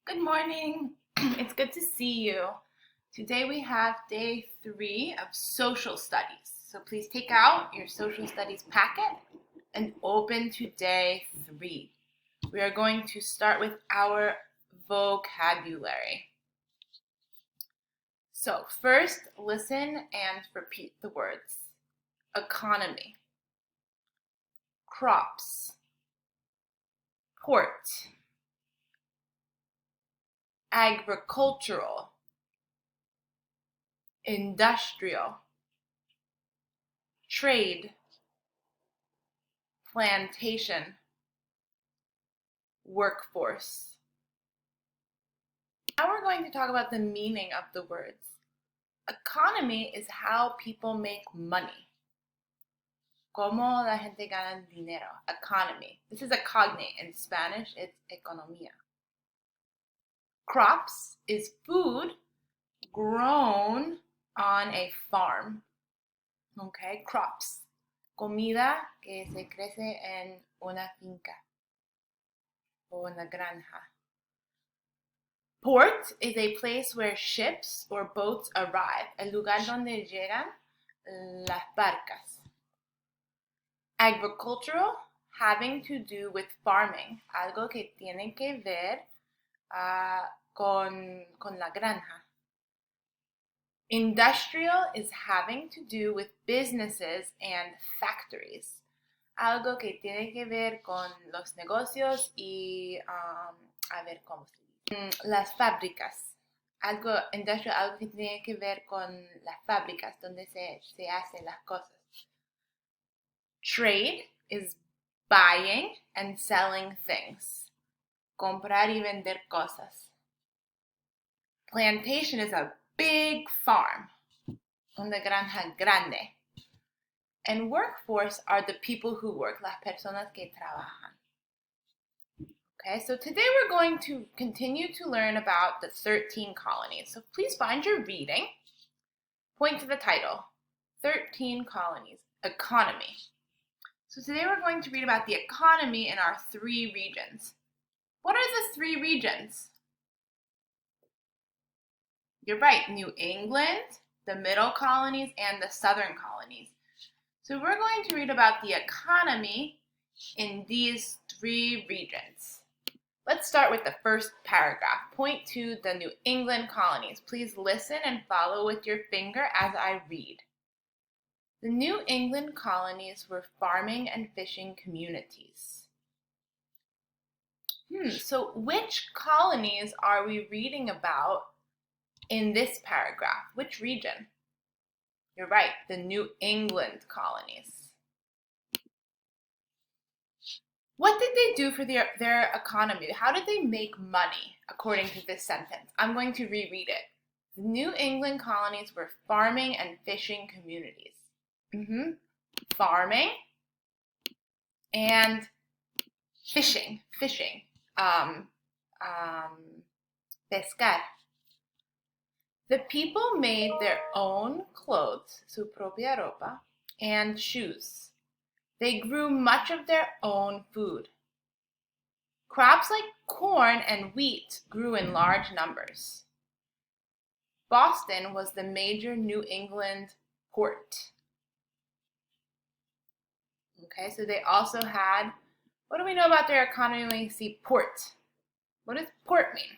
Good morning. It's good to see you. Today we have day 3 of social studies. So please take out your social studies packet and open to day 3. We are going to start with our vocabulary. So first, listen and repeat the words. Economy, crops, port, agricultural, industrial, trade, plantation, workforce. Now we're going to talk about the meaning of the words. Economy is how people make money. Cómo la gente gana dinero. Economy. This is a cognate. In Spanish, it's economía. Crops is food grown on a farm. Okay, crops. Comida que se crece en una finca o una granja. Port is a place where ships or boats arrive, el lugar donde llegan las barcas. Agricultural, having to do with farming, algo que tiene que ver con la granja. Industrial is having to do with businesses and factories, algo que tiene que ver con los negocios y, a ver cómo se dice, las fábricas. Algo industrial, algo que tiene que ver con las fábricas donde se hacen las cosas. Trade is buying and selling things. Comprar y vender cosas. Plantation is a big farm. Una granja grande. And workforce are the people who work, las personas que trabajan. Okay, so today we're going to continue to learn about the 13 colonies. So please find your reading. Point to the title, 13 colonies, economy. So today we're going to read about the economy in our 3 regions. What are the 3 regions? You're right, New England, the middle colonies, and the southern colonies. So we're going to read about the economy in these 3 regions. Let's start with the first paragraph. Point to the New England colonies. Please listen and follow with your finger as I read. The New England colonies were farming and fishing communities. So which colonies are we reading about in this paragraph? Which region? You're right, the New England colonies. What did they do for their economy? How did they make money, according to this sentence? I'm going to reread it. The New England colonies were farming and fishing communities. Farming and fishing. Pescar. The people made their own clothes, su propia ropa, and shoes. They grew much of their own food. Crops like corn and wheat grew in large numbers. Boston was the major New England port. Okay, so they also had, what do we know about their economy when we see port? What does port mean?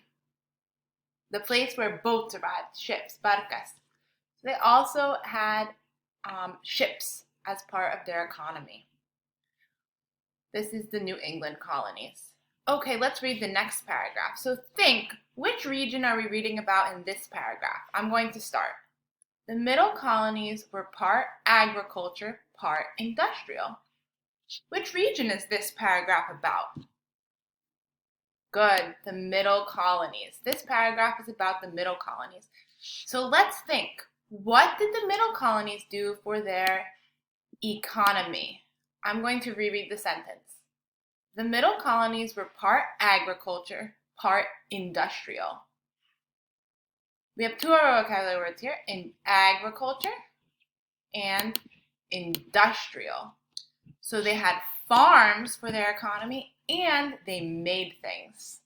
The place where boats arrived, ships, barcas. So they also had ships as part of their economy. This is the New England colonies. Okay, let's read the next paragraph. So think, which region are we reading about in this paragraph? I'm going to start. The middle colonies were part agriculture, part industrial. Which region is this paragraph about? Good, the middle colonies. This paragraph is about the middle colonies. So let's think, what did the middle colonies do for their economy? I'm going to reread the sentence. The middle colonies were part agriculture, part industrial. We have 2 vocabulary words here, in agriculture and industrial. So they had farms for their economy and they made things.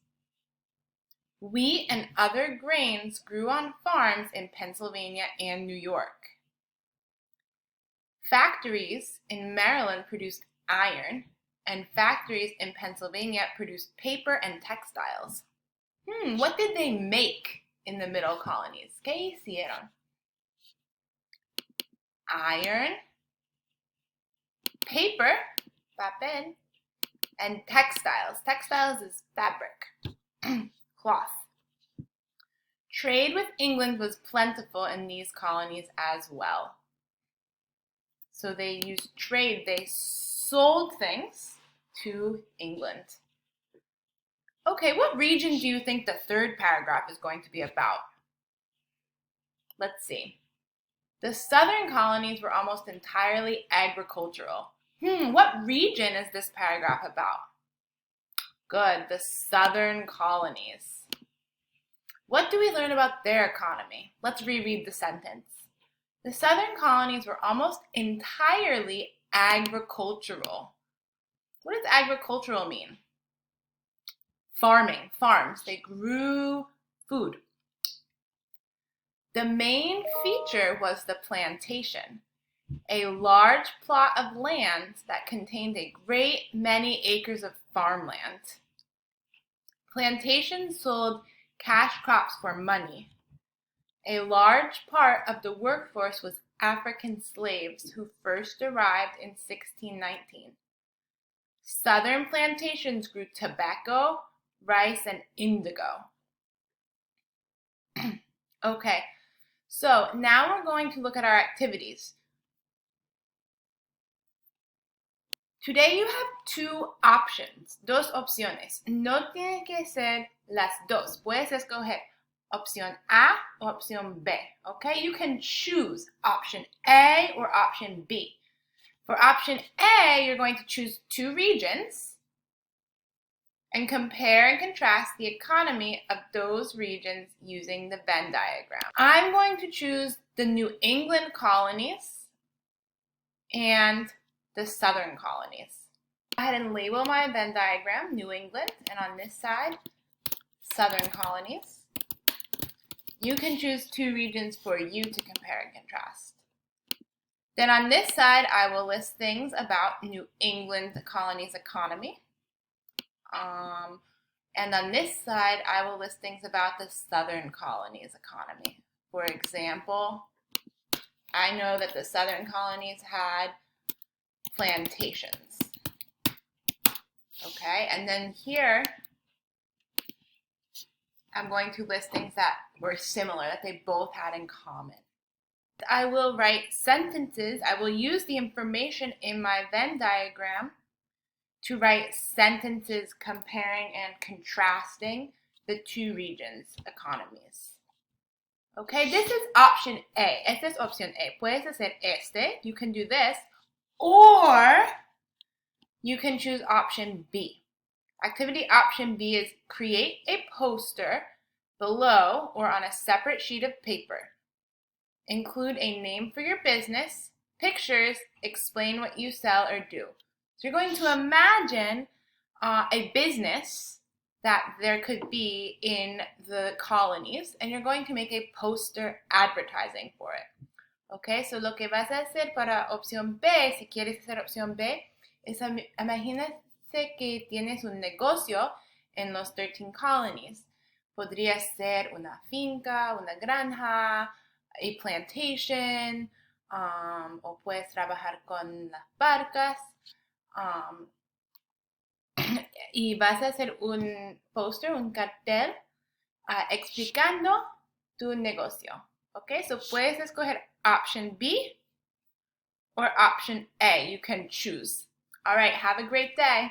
Wheat and other grains grew on farms in Pennsylvania and New York. Factories in Maryland produced iron, and factories in Pennsylvania produced paper and textiles. What did they make in the middle colonies? ¿Qué hicieron? Iron, paper, papel, and textiles. Textiles is fabric, cloth. Trade with England was plentiful in these colonies as well. So they used trade. They sold things to England. Okay, what region do you think the third paragraph is going to be about? Let's see. The southern colonies were almost entirely agricultural. What region is this paragraph about? Good, the southern colonies. What do we learn about their economy? Let's reread the sentence. The southern colonies were almost entirely agricultural. What does agricultural mean? Farming, farms. They grew food. The main feature was the plantation, a large plot of land that contained a great many acres of farmland. Plantations sold cash crops for money. A large part of the workforce was African slaves who first arrived in 1619. Southern plantations grew tobacco, rice, and indigo. Okay, so now we're going to look at our activities. Today you have two options, dos opciones. No tiene que ser las dos. Puedes escoger opción A o opción B, okay? You can choose option A or option B. For option A, you're going to choose two regions and compare and contrast the economy of those regions using the Venn diagram. I'm going to choose the New England colonies and the southern colonies. Go ahead and label my Venn diagram, New England, and on this side, southern colonies. You can choose two regions for you to compare and contrast. Then on this side, I will list things about New England colonies economy. And on this side, I will list things about the southern colonies economy. For example, I know that the southern colonies had plantations. Okay, and then here, I'm going to list things that were similar, that they both had in common. I will write sentences. I will use the information in my Venn diagram to write sentences comparing and contrasting the two regions' economies. Okay, this is option A. Esta es opción A. Puedes hacer este. You can do this. Or you can choose option B. Activity option B is create a poster below or on a separate sheet of paper. Include a name for your business, pictures, explain what you sell or do. So you're going to imagine a business that there could be in the colonies, and you're going to make a poster advertising for it. Okay, so lo que vas a hacer para opción B, si quieres hacer opción B, es imagínate que tienes un negocio en los 13 colonies. Podría ser una finca, una granja, a plantation, o puedes trabajar con las barcas. Y vas a hacer un póster, un cartel, explicando tu negocio. Okay, so puedes escoger option B or option A. You can choose. All right, have a great day.